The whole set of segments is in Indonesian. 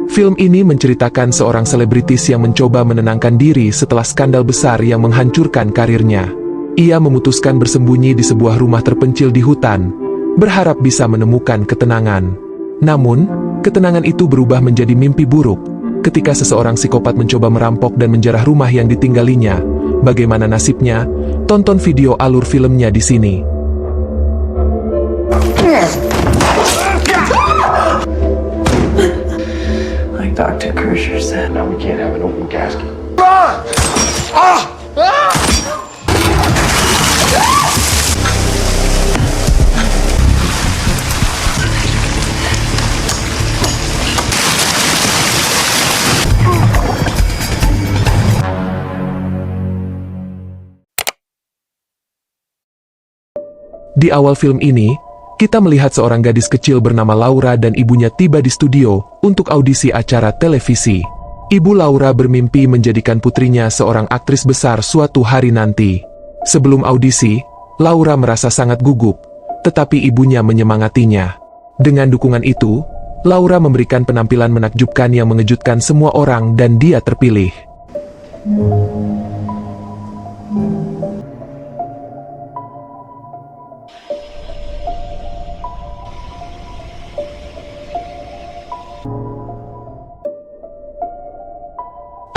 Film ini menceritakan seorang selebritis yang mencoba menenangkan diri setelah skandal besar yang menghancurkan karirnya. Ia memutuskan bersembunyi di sebuah rumah terpencil di hutan, berharap bisa menemukan ketenangan. Namun, ketenangan itu berubah menjadi mimpi buruk ketika seseorang psikopat mencoba merampok dan menjarah rumah yang ditinggalinya. Bagaimana nasibnya? Tonton video alur filmnya di sini. Like Dr. Kersher said, no, we can't have an open casket. Run! Ah! Ah! Di awal film ini, kita melihat seorang gadis kecil bernama Laura dan ibunya tiba di studio untuk audisi acara televisi. Ibu Laura bermimpi menjadikan putrinya seorang aktris besar suatu hari nanti. Sebelum audisi, Laura merasa sangat gugup, tetapi ibunya menyemangatinya. Dengan dukungan itu, Laura memberikan penampilan menakjubkan yang mengejutkan semua orang dan dia terpilih.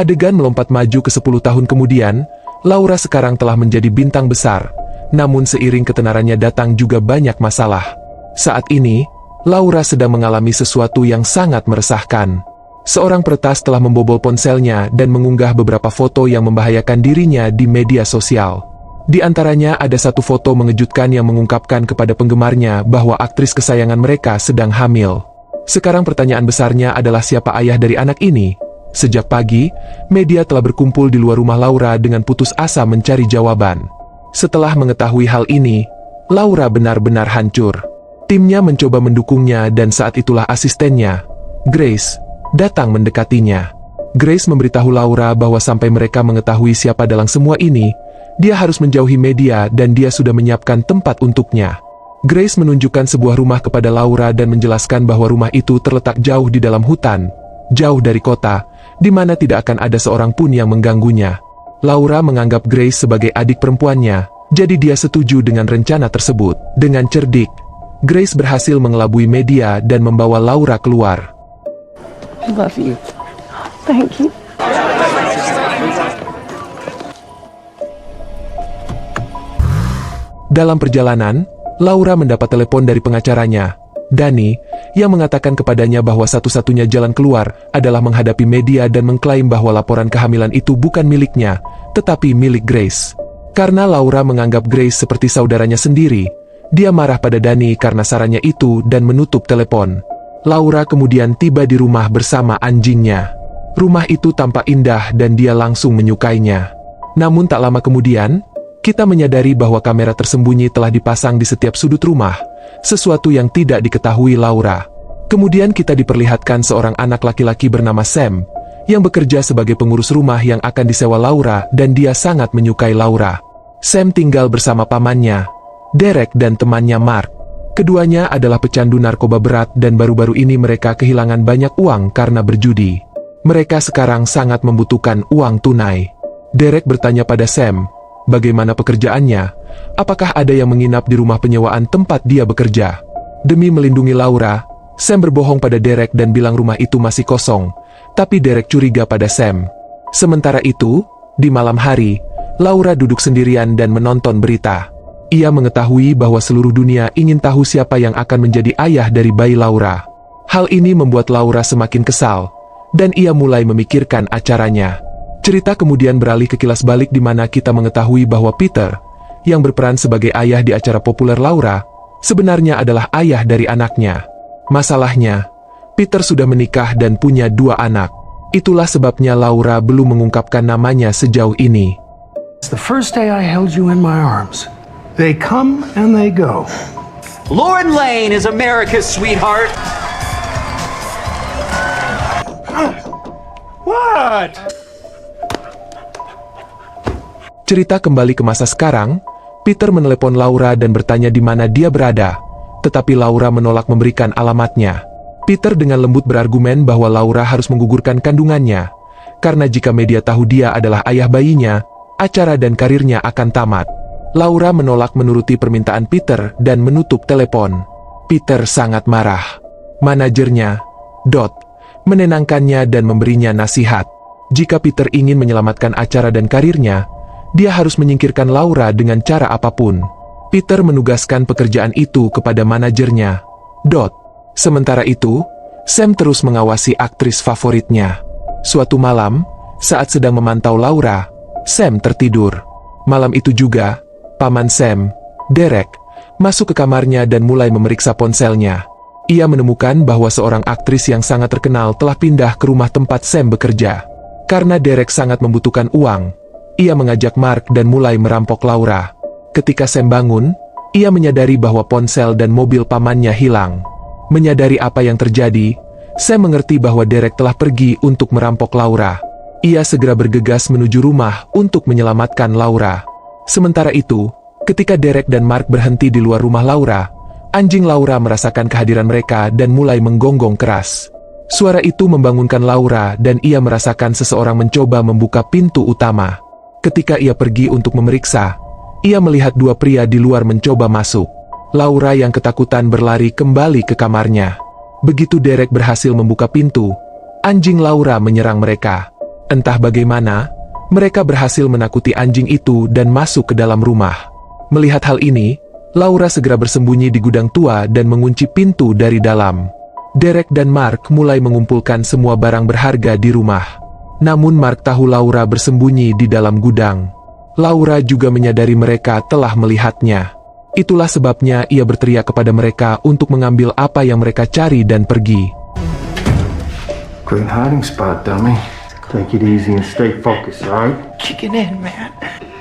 Adegan melompat maju ke 10 tahun kemudian, Laura sekarang telah menjadi bintang besar. Namun seiring ketenarannya datang juga banyak masalah. Saat ini, Laura sedang mengalami sesuatu yang sangat meresahkan. Seorang peretas telah membobol ponselnya dan mengunggah beberapa foto yang membahayakan dirinya di media sosial. Di antaranya ada satu foto mengejutkan yang mengungkapkan kepada penggemarnya bahwa aktris kesayangan mereka sedang hamil. Sekarang pertanyaan besarnya adalah siapa ayah dari anak ini? Sejak pagi, media telah berkumpul di luar rumah Laura dengan putus asa mencari jawaban. Setelah mengetahui hal ini, Laura benar-benar hancur. Timnya mencoba mendukungnya dan saat itulah asistennya, Grace, datang mendekatinya. Grace memberitahu Laura bahwa sampai mereka mengetahui siapa dalang semua ini, dia harus menjauhi media dan dia sudah menyiapkan tempat untuknya. Grace menunjukkan sebuah rumah kepada Laura dan menjelaskan bahwa rumah itu terletak jauh di dalam hutan, jauh dari kota, di mana tidak akan ada seorang pun yang mengganggunya. Laura menganggap Grace sebagai adik perempuannya, jadi dia setuju dengan rencana tersebut. Dengan cerdik, Grace berhasil mengelabui media dan membawa Laura keluar. I love you. Thank you. Dalam perjalanan, Laura mendapat telepon dari pengacaranya, Danny, yang mengatakan kepadanya bahwa satu-satunya jalan keluar adalah menghadapi media dan mengklaim bahwa laporan kehamilan itu bukan miliknya, tetapi milik Grace. Karena Laura menganggap Grace seperti saudaranya sendiri, dia marah pada Danny karena sarannya itu dan menutup telepon. Laura kemudian tiba di rumah bersama anjingnya. Rumah itu tampak indah dan dia langsung menyukainya. Namun tak lama kemudian, kita menyadari bahwa kamera tersembunyi telah dipasang di setiap sudut rumah, sesuatu yang tidak diketahui Laura. Kemudian kita diperlihatkan seorang anak laki-laki bernama Sam, yang bekerja sebagai pengurus rumah yang akan disewa Laura dan dia sangat menyukai Laura. Sam tinggal bersama pamannya, Derek dan temannya Mark. Keduanya adalah pecandu narkoba berat dan baru-baru ini mereka kehilangan banyak uang karena berjudi. Mereka sekarang sangat membutuhkan uang tunai. Derek bertanya pada Sam, bagaimana pekerjaannya? Apakah ada yang menginap di rumah penyewaan tempat dia bekerja? Demi melindungi Laura, Sam berbohong pada Derek dan bilang rumah itu masih kosong, tapi Derek curiga pada Sam. Sementara itu, di malam hari, Laura duduk sendirian dan menonton berita. Ia mengetahui bahwa seluruh dunia ingin tahu siapa yang akan menjadi ayah dari bayi Laura. Hal ini membuat Laura semakin kesal, dan ia mulai memikirkan acaranya. Cerita kemudian beralih ke kilas balik di mana kita mengetahui bahwa Peter, yang berperan sebagai ayah di acara populer Laura, sebenarnya adalah ayah dari anaknya. Masalahnya, Peter sudah menikah dan punya 2 anak. Itulah sebabnya Laura belum mengungkapkan namanya sejauh ini. The first day I held you in my arms. They come and they go. Lauren Lane is America's sweetheart. What? Cerita kembali ke masa sekarang, Peter menelepon Laura dan bertanya di mana dia berada, tetapi Laura menolak memberikan alamatnya. Peter dengan lembut berargumen bahwa Laura harus menggugurkan kandungannya, karena jika media tahu dia adalah ayah bayinya, acara dan karirnya akan tamat. Laura menolak menuruti permintaan Peter dan menutup telepon. Peter sangat marah. Manajernya, Dot, menenangkannya dan memberinya nasihat. Jika Peter ingin menyelamatkan acara dan karirnya, dia harus menyingkirkan Laura dengan cara apapun. Peter menugaskan pekerjaan itu kepada manajernya, Dot. Sementara itu, Sam terus mengawasi aktris favoritnya. Suatu malam, saat sedang memantau Laura, Sam tertidur. Malam itu juga, paman Sam, Derek, masuk ke kamarnya dan mulai memeriksa ponselnya. Ia menemukan bahwa seorang aktris yang sangat terkenal telah pindah ke rumah tempat Sam bekerja. Karena Derek sangat membutuhkan uang, ia mengajak Mark dan mulai merampok Laura. Ketika Sam bangun, ia menyadari bahwa ponsel dan mobil pamannya hilang. Menyadari apa yang terjadi, Sam mengerti bahwa Derek telah pergi untuk merampok Laura. Ia segera bergegas menuju rumah untuk menyelamatkan Laura. Sementara itu, ketika Derek dan Mark berhenti di luar rumah Laura, anjing Laura merasakan kehadiran mereka dan mulai menggonggong keras. Suara itu membangunkan Laura dan ia merasakan seseorang mencoba membuka pintu utama. Ketika ia pergi untuk memeriksa, ia melihat dua pria di luar mencoba masuk. Laura yang ketakutan berlari kembali ke kamarnya. Begitu Derek berhasil membuka pintu, anjing Laura menyerang mereka. Entah bagaimana, mereka berhasil menakuti anjing itu dan masuk ke dalam rumah. Melihat hal ini, Laura segera bersembunyi di gudang tua dan mengunci pintu dari dalam. Derek dan Mark mulai mengumpulkan semua barang berharga di rumah. Namun Mark tahu Laura bersembunyi di dalam gudang. Laura juga menyadari mereka telah melihatnya. Itulah sebabnya ia berteriak kepada mereka untuk mengambil apa yang mereka cari dan pergi. Great hiding spot, dummy. Take it easy and stay focused, alright? Chicken in, man.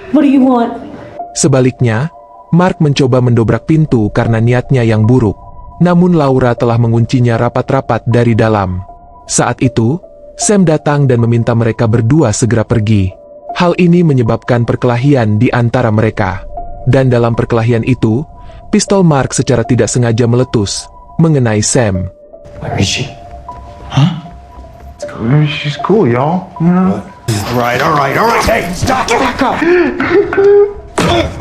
What do you want? Sebaliknya, Mark mencoba mendobrak pintu karena niatnya yang buruk. Namun Laura telah menguncinya rapat-rapat dari dalam. Saat itu, Sam datang dan meminta mereka berdua segera pergi. Hal ini menyebabkan perkelahian di antara mereka. Dan dalam perkelahian itu, pistol Mark secara tidak sengaja meletus, mengenai Sam. Where is she? Huh? She's cool, y'all. You know? All right. Hey, stop! Back up!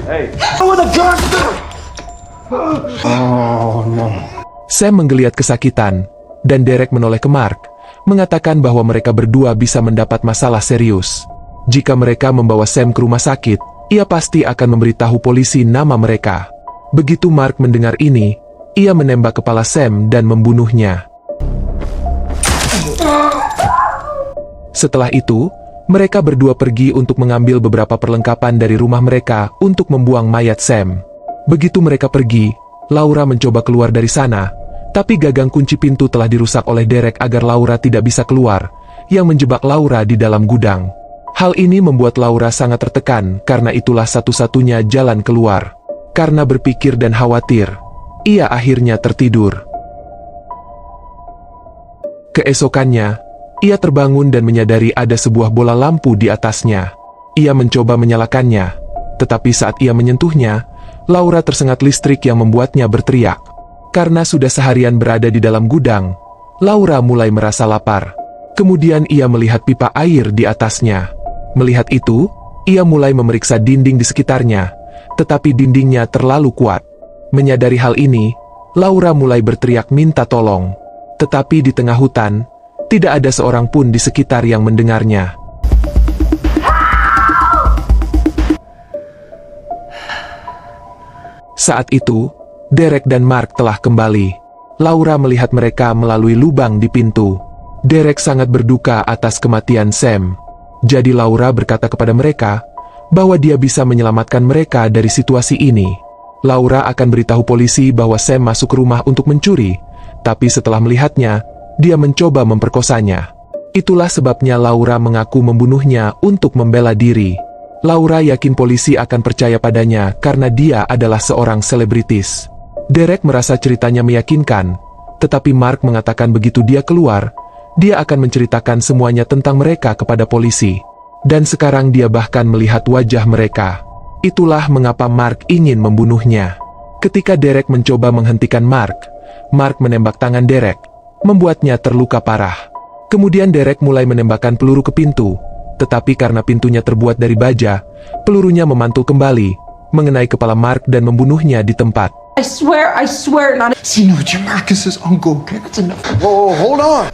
Hey. With a gun! Oh, no. Sam menggeliat kesakitan, dan Derek menoleh ke Mark, mengatakan bahwa mereka berdua bisa mendapat masalah serius. Jika mereka membawa Sam ke rumah sakit, ia pasti akan memberitahu polisi nama mereka. Begitu Mark mendengar ini, ia menembak kepala Sam dan membunuhnya. Setelah itu, mereka berdua pergi untuk mengambil beberapa perlengkapan dari rumah mereka untuk membuang mayat Sam. Begitu mereka pergi, Laura mencoba keluar dari sana, tapi gagang kunci pintu telah dirusak oleh Derek agar Laura tidak bisa keluar, yang menjebak Laura di dalam gudang. Hal ini membuat Laura sangat tertekan karena itulah satu-satunya jalan keluar. Karena berpikir dan khawatir, ia akhirnya tertidur. Keesokannya, ia terbangun dan menyadari ada sebuah bola lampu di atasnya. Ia mencoba menyalakannya, tetapi saat ia menyentuhnya, Laura tersengat listrik yang membuatnya berteriak. Karena sudah seharian berada di dalam gudang, Laura mulai merasa lapar. Kemudian ia melihat pipa air di atasnya. Melihat itu, ia mulai memeriksa dinding di sekitarnya, tetapi dindingnya terlalu kuat. Menyadari hal ini, Laura mulai berteriak minta tolong. Tetapi di tengah hutan, tidak ada seorang pun di sekitar yang mendengarnya. Saat itu, Derek dan Mark telah kembali. Laura melihat mereka melalui lubang di pintu. Derek sangat berduka atas kematian Sam. Jadi Laura berkata kepada mereka bahwa dia bisa menyelamatkan mereka dari situasi ini. Laura akan beritahu polisi bahwa Sam masuk ke rumah untuk mencuri, tapi setelah melihatnya, dia mencoba memperkosanya. Itulah sebabnya Laura mengaku membunuhnya untuk membela diri. Laura yakin polisi akan percaya padanya karena dia adalah seorang selebritis. Derek merasa ceritanya meyakinkan, tetapi Mark mengatakan begitu dia keluar, dia akan menceritakan semuanya tentang mereka kepada polisi. Dan sekarang dia bahkan melihat wajah mereka. Itulah mengapa Mark ingin membunuhnya. Ketika Derek mencoba menghentikan Mark menembak tangan Derek, membuatnya terluka parah. Kemudian Derek mulai menembakkan peluru ke pintu, tetapi karena pintunya terbuat dari baja, pelurunya memantul kembali, mengenai kepala Mark dan membunuhnya di tempat. I swear not. See, no, you're Marcus's uncle. Okay, that's enough. Whoa, hold on.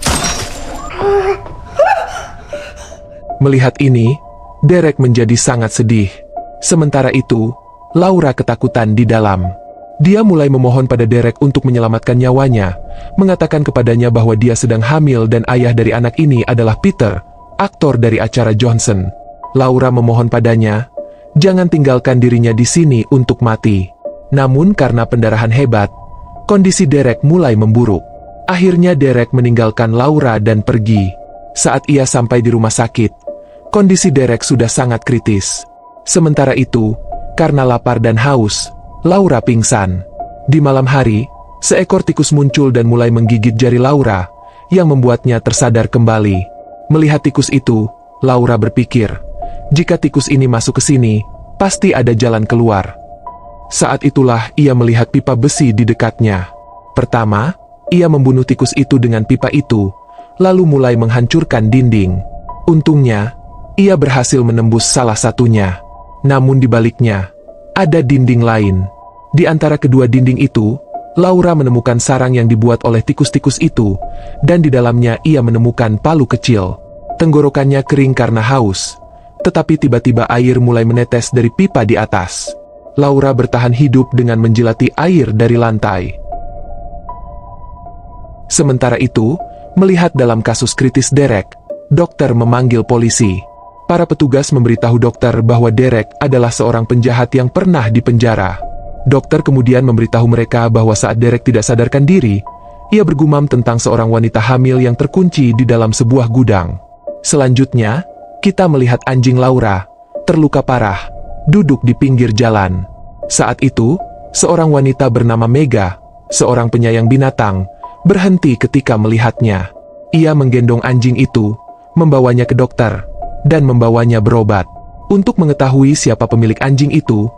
Melihat ini, Derek menjadi sangat sedih. Sementara itu, Laura ketakutan di dalam. Dia mulai memohon pada Derek untuk menyelamatkan nyawanya, mengatakan kepadanya bahwa dia sedang hamil dan ayah dari anak ini adalah Peter, aktor dari acara Johnson. Laura memohon padanya, jangan tinggalkan dirinya di sini untuk mati. Namun karena pendarahan hebat, kondisi Derek mulai memburuk. Akhirnya Derek meninggalkan Laura dan pergi. Saat ia sampai di rumah sakit, kondisi Derek sudah sangat kritis. Sementara itu, karena lapar dan haus, Laura pingsan. Di malam hari, seekor tikus muncul dan mulai menggigit jari Laura, yang membuatnya tersadar kembali. Melihat tikus itu, Laura berpikir, jika tikus ini masuk ke sini, pasti ada jalan keluar. Saat itulah ia melihat pipa besi di dekatnya. Pertama, ia membunuh tikus itu dengan pipa itu, lalu mulai menghancurkan dinding. Untungnya, ia berhasil menembus salah satunya. Namun di baliknya, ada dinding lain. Di antara kedua dinding itu, Laura menemukan sarang yang dibuat oleh tikus-tikus itu, dan di dalamnya ia menemukan palu kecil. Tenggorokannya kering karena haus, tetapi tiba-tiba air mulai menetes dari pipa di atas. Laura bertahan hidup dengan menjilati air dari lantai. Sementara itu, melihat dalam kasus kritis Derek, dokter memanggil polisi. Para petugas memberitahu dokter bahwa Derek adalah seorang penjahat yang pernah dipenjara. Dokter kemudian memberitahu mereka bahwa saat Derek tidak sadarkan diri, ia bergumam tentang seorang wanita hamil yang terkunci di dalam sebuah gudang. Selanjutnya, kita melihat anjing Laura, terluka parah, duduk di pinggir jalan. Saat itu, seorang wanita bernama Mega, seorang penyayang binatang, berhenti ketika melihatnya. Ia menggendong anjing itu, membawanya ke dokter, dan membawanya berobat. Untuk mengetahui siapa pemilik anjing itu,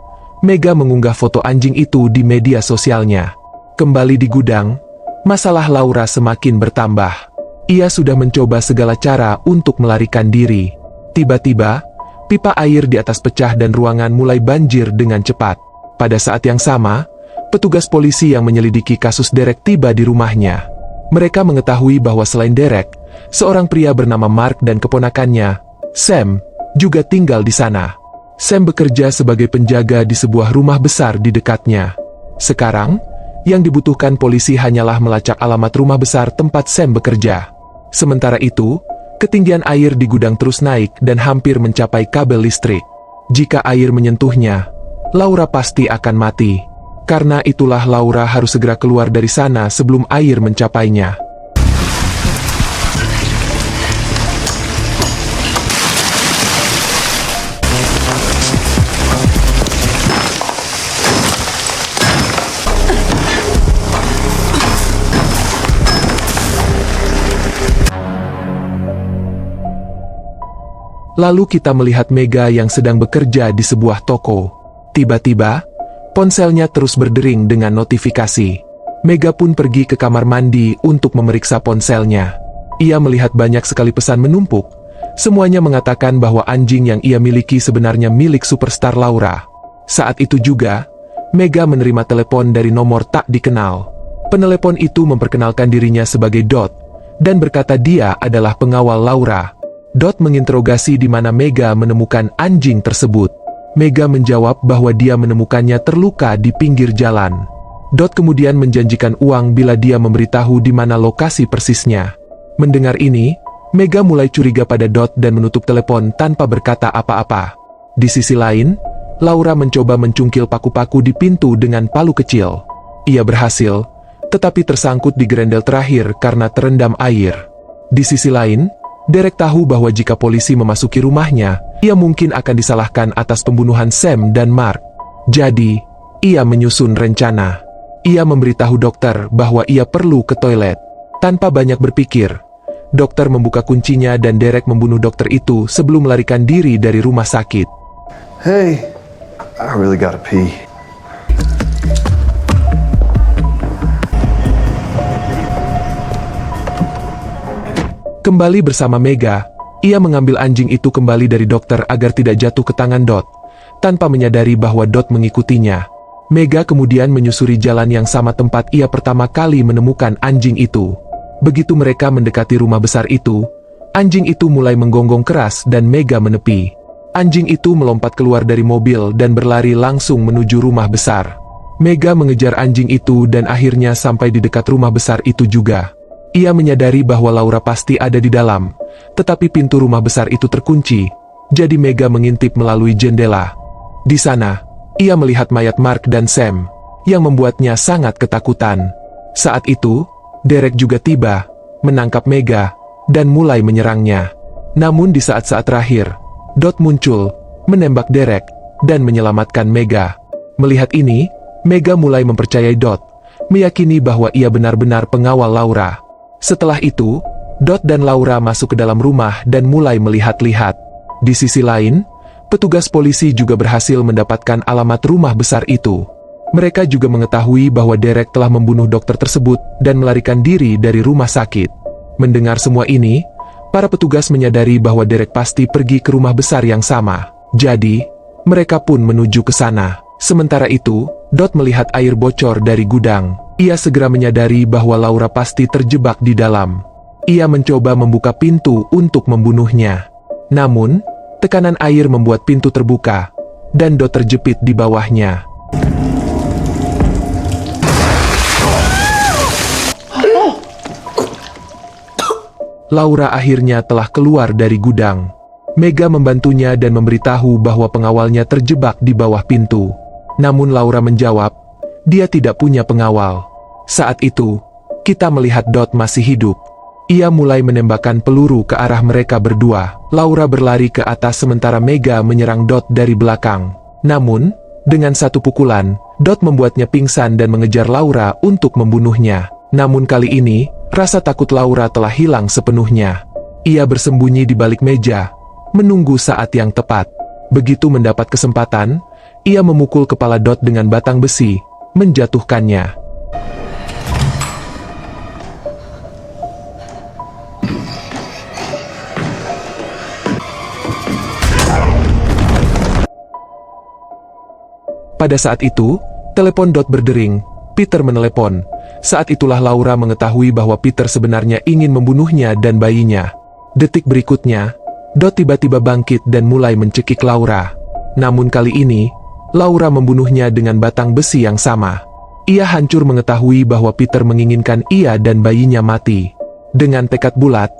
Mega mengunggah foto anjing itu di media sosialnya. Kembali di gudang, masalah Laura semakin bertambah. Ia sudah mencoba segala cara untuk melarikan diri. Tiba-tiba, pipa air di atas pecah dan ruangan mulai banjir dengan cepat. Pada saat yang sama, petugas polisi yang menyelidiki kasus Derek tiba di rumahnya. Mereka mengetahui bahwa selain Derek, seorang pria bernama Mark dan keponakannya, Sam, juga tinggal di sana. Sam bekerja sebagai penjaga di sebuah rumah besar di dekatnya. Sekarang, yang dibutuhkan polisi hanyalah melacak alamat rumah besar tempat Sam bekerja. Sementara itu, ketinggian air di gudang terus naik dan hampir mencapai kabel listrik. Jika air menyentuhnya, Laura pasti akan mati. Karena itulah Laura harus segera keluar dari sana sebelum air mencapainya. Lalu kita melihat Mega yang sedang bekerja di sebuah toko. Tiba-tiba, ponselnya terus berdering dengan notifikasi. Mega pun pergi ke kamar mandi untuk memeriksa ponselnya. Ia melihat banyak sekali pesan menumpuk. Semuanya mengatakan bahwa anjing yang ia miliki sebenarnya milik superstar Laura. Saat itu juga, Mega menerima telepon dari nomor tak dikenal. Penelepon itu memperkenalkan dirinya sebagai Dot, dan berkata dia adalah pengawal Laura. Dot menginterogasi di mana Mega menemukan anjing tersebut. Mega menjawab bahwa dia menemukannya terluka di pinggir jalan. Dot kemudian menjanjikan uang bila dia memberitahu di mana lokasi persisnya. Mendengar ini, Mega mulai curiga pada Dot dan menutup telepon tanpa berkata apa-apa. Di sisi lain, Laura mencoba mencungkil paku-paku di pintu dengan palu kecil. Ia berhasil, tetapi tersangkut di gerendel terakhir karena terendam air. Di sisi lain, Derek tahu bahwa jika polisi memasuki rumahnya, ia mungkin akan disalahkan atas pembunuhan Sam dan Mark. Jadi, ia menyusun rencana. Ia memberitahu dokter bahwa ia perlu ke toilet. Tanpa banyak berpikir, dokter membuka kuncinya dan Derek membunuh dokter itu sebelum melarikan diri dari rumah sakit. Hey, I really gotta pee. Kembali bersama Mega, ia mengambil anjing itu kembali dari dokter agar tidak jatuh ke tangan Dot, tanpa menyadari bahwa Dot mengikutinya. Mega kemudian menyusuri jalan yang sama tempat ia pertama kali menemukan anjing itu. Begitu mereka mendekati rumah besar itu, anjing itu mulai menggonggong keras dan Mega menepi. Anjing itu melompat keluar dari mobil dan berlari langsung menuju rumah besar. Mega mengejar anjing itu dan akhirnya sampai di dekat rumah besar itu juga. Ia menyadari bahwa Laura pasti ada di dalam, tetapi pintu rumah besar itu terkunci, jadi Mega mengintip melalui jendela. Di sana, ia melihat mayat Mark dan Sam, yang membuatnya sangat ketakutan. Saat itu, Derek juga tiba, menangkap Mega, dan mulai menyerangnya. Namun di saat-saat terakhir, Dot muncul, menembak Derek, dan menyelamatkan Mega. Melihat ini, Mega mulai mempercayai Dot, meyakini bahwa ia benar-benar pengawal Laura. Setelah itu, Dot dan Laura masuk ke dalam rumah dan mulai melihat-lihat. Di sisi lain, petugas polisi juga berhasil mendapatkan alamat rumah besar itu. Mereka juga mengetahui bahwa Derek telah membunuh dokter tersebut dan melarikan diri dari rumah sakit. Mendengar semua ini, para petugas menyadari bahwa Derek pasti pergi ke rumah besar yang sama. Jadi, mereka pun menuju ke sana. Sementara itu, Dot melihat air bocor dari gudang. Ia segera menyadari bahwa Laura pasti terjebak di dalam. Ia mencoba membuka pintu untuk membunuhnya. Namun, tekanan air membuat pintu terbuka, dan Dot terjepit di bawahnya. Laura akhirnya telah keluar dari gudang. Mega membantunya dan memberitahu bahwa pengawalnya terjebak di bawah pintu. Namun Laura menjawab, dia tidak punya pengawal. Saat itu, kita melihat Dot masih hidup. Ia mulai menembakkan peluru ke arah mereka berdua. Laura berlari ke atas sementara Mega menyerang Dot dari belakang. Namun, dengan satu pukulan, Dot membuatnya pingsan dan mengejar Laura untuk membunuhnya. Namun kali ini, rasa takut Laura telah hilang sepenuhnya. Ia bersembunyi di balik meja, menunggu saat yang tepat. Begitu mendapat kesempatan, ia memukul kepala Dot dengan batang besi, menjatuhkannya. Pada saat itu, telepon Dot berdering. Peter menelepon. Saat itulah Laura mengetahui bahwa Peter sebenarnya ingin membunuhnya dan bayinya. Detik berikutnya, Dot tiba-tiba bangkit dan mulai mencekik Laura. Namun kali ini, Laura membunuhnya dengan batang besi yang sama. Ia hancur mengetahui bahwa Peter menginginkan ia dan bayinya mati. Dengan tekad bulat,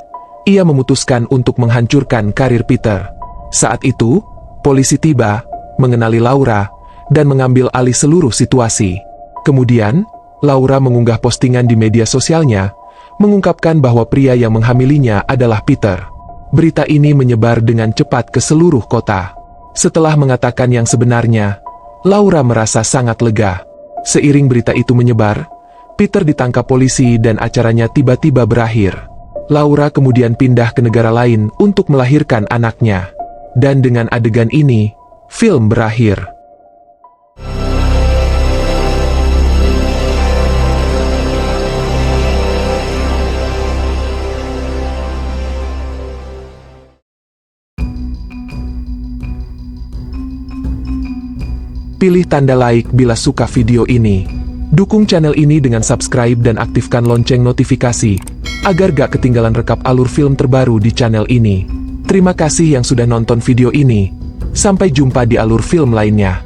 ia memutuskan untuk menghancurkan karir Peter. Saat itu, polisi tiba, mengenali Laura, dan mengambil alih seluruh situasi. Kemudian, Laura mengunggah postingan di media sosialnya, mengungkapkan bahwa pria yang menghamilinya adalah Peter. Berita ini menyebar dengan cepat ke seluruh kota. Setelah mengatakan yang sebenarnya, Laura merasa sangat lega. Seiring berita itu menyebar, Peter ditangkap polisi dan acaranya tiba-tiba berakhir. Laura kemudian pindah ke negara lain untuk melahirkan anaknya. Dan dengan adegan ini, film berakhir. Pilih tanda like bila suka video ini. Dukung channel ini dengan subscribe dan aktifkan lonceng notifikasi, agar gak ketinggalan rekap alur film terbaru di channel ini. Terima kasih yang sudah nonton video ini. Sampai jumpa di alur film lainnya.